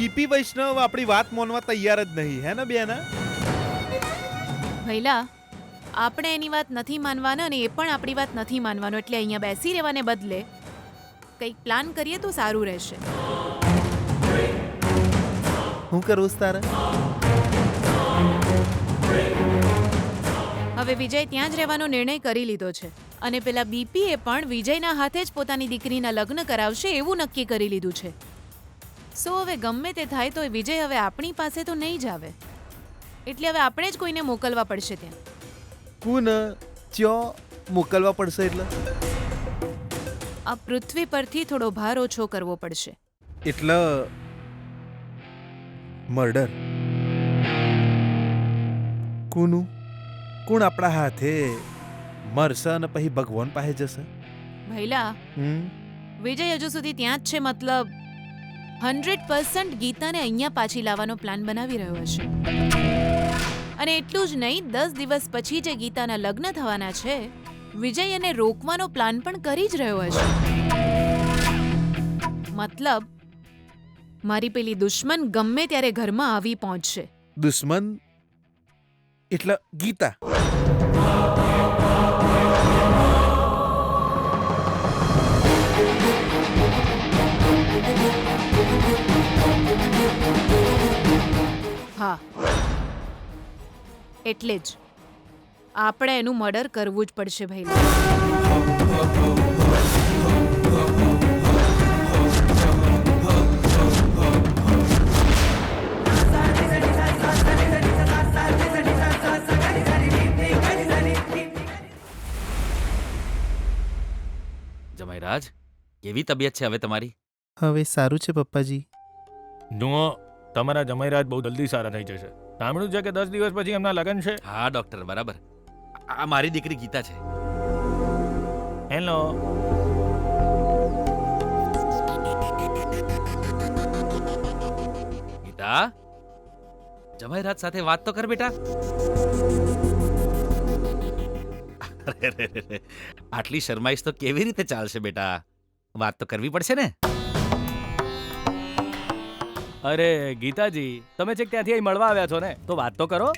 BP વૈષ્ણવ આપણી વાત માનવા તૈયાર જ નહીં, હે ને બેના? ભૈલા, આપણે એની વાત નથી માનવાના અને એ પણ આપણી વાત નથી માનવાનો, એટલે અહીંયા બેસી રહેવાને બદલે કંઈક પ્લાન કરીએ તો સારું રહેશે. હું કરું તારે? હવે વિજય ત્યાં જ રહેવાનો નિર્ણય કરી લીધો છે અને પેલા બીપીએ પણ વિજયના હાથે જ પોતાની દીકરીના લગ્ન કરાવશે એવું નક્કી કરી લીધું છે. સો હવે ગમે તે થાય તો વિજય હવે આપણી પાસે તો નહીં જ આવે, એટલે હવે આપણે જ કોઈને મોકલવા પડશે ત્યાં. કોણ ચ્યો મોકલવા પડશે? એટલે આ પૃથ્વી પરથી થોડો ભાર ઓછો કરવો પડશે. એટલે મર્ડર કોનું? કોણ આપણા હાથે મરશે અને પછી ભગવાન પાસે જશે? ભૈલા, વિજય હજુ સુધી ત્યાં જ છે, મતલબ 100% ગીતાને અહીંયા પાછી લાવવાનો પ્લાન બનાવી રહ્યો હશે. અને એટલું જ નહીં, 10 દિવસ પછી જે ગીતાના લગ્ન થવાના છે, વિજય એને રોકવાનો પ્લાન પણ કરી જ રહ્યો હશે. મતલબ મારી પેલી દુશ્મન ગમે ત્યારે ઘરમાં આવી પહોંચશે. દુશ્મન એટલે ગીતા? હા, એટલે જ આપણે એનું મર્ડર કરવું જ પડશે ભાઈ. જમાઈરાજ, કેવી તબિયત છે હવે તમારી? હવે સારું છે પપ્પાજી. જુઓ, તમારા જમાઈરાજ બહુ જલ્દી સારા થઈ જશે. સાંભળ્યું છે કે 10 દિવસ પછી એમના લગ્ન છે. હા ડોક્ટર, બરાબર. આ મારી દીકરી ગીતા છે. હેલો. ગીતા, જમાઈરાજ સાથે વાત તો કર બેટા. અરે રે રે રે, આટલી શરમાઈશ તો કેવી રીતે ચાલશે બેટા? વાત તો કરવી પડશે ને. અરે ગીતાજી, તમે છેક ત્યાંથી અહીં મળવા આવ્યા છો ને, તો વાત તો કરો.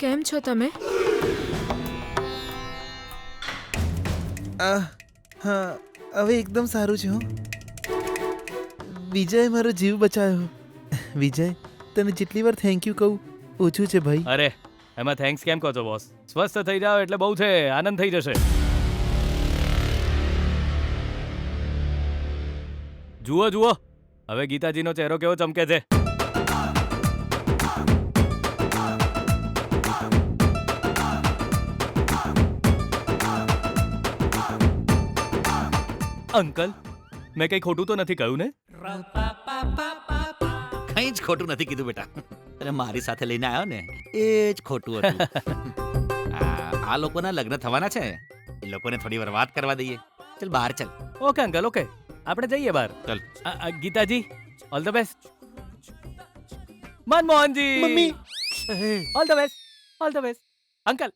કેમ છો તમે? હા, હવે એકદમ સારું છે. વિજય મારો જીવ બચાવ્યો. વિજય, તને જેટલી વાર થેન્ક યુ કહું ઓછું છે ભાઈ. અરે એમાં થેન્ક્સ કેમ કહો છો બોસ? સ્વસ્થ થઈ જાઓ એટલે બહુ છે, આનંદ થઈ જશે. જુઓ જુઓ, હવે ગીતાજીનો ચહેરો કેવો ચમકે છે. અંકલ, મેં કંઈ ખોટું તો નથી કહ્યું ને? કંઈ જ ખોટું નથી કીધું બેટા. અરે મારી સાથે લઈને આવ્યો ને, એ જ ખોટું હતું. આ લોકોના લગ્ન થવાના છે, એ લોકોને થોડી વાર વાત કરવા દઈએ. ચલ બહાર ચાલ. ઓકે અંકલ, ઓકે, આપણે જઈએ બહાર. ચલ. Geetaji, all the best. Manmohanji, mummy. All the best, all the best. Uncle,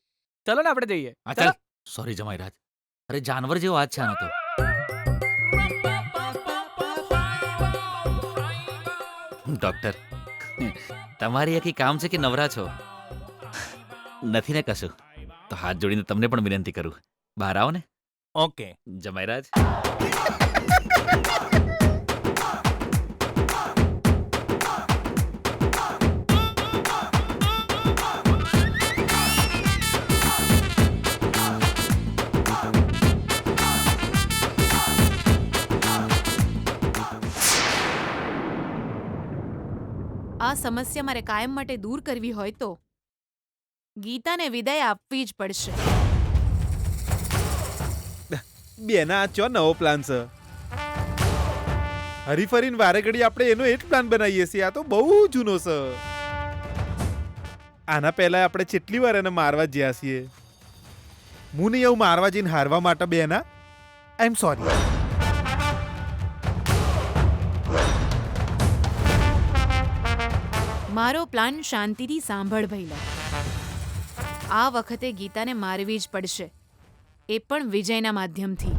ચલો ને આપણે જઈએ. હા ચાલ. સોરી જમાઈરાજ, અરે જાનવર જેવો હાથ છે આનો તો. ડોક્ટર, તમારી આખી કામ છે કે નવરા છો? નથી ને કશું? તો હાથ જોડીને તમને પણ વિનંતી કરું, બહાર આવો ને. ઓકે જમાઈરાજ. આ સમસ્યા મારે કાયમ માટે દૂર કરવી હોય તો ગીતાને વિદાય આપવી જ પડશે. બેના આ ચો નવો પ્લાન છે. હરીફરીને વારે ઘડી આપણે એનો એ જ પ્લાન બનાવીએ છીએ. આ તો બહુ જૂનો છે. આના પહેલા આપણે કેટલી વાર એને મારવા જ્યા છીએ. હું નહીં એવું મારવા જઈને હારવા માટે બેના. આઈ એમ સોરી. મારો પ્લાન શાંતિથી સાંભળ ભૈલા. આ વખતે ગીતાને મારવી જ પડશે, એ પણ વિજયના માધ્યમથી.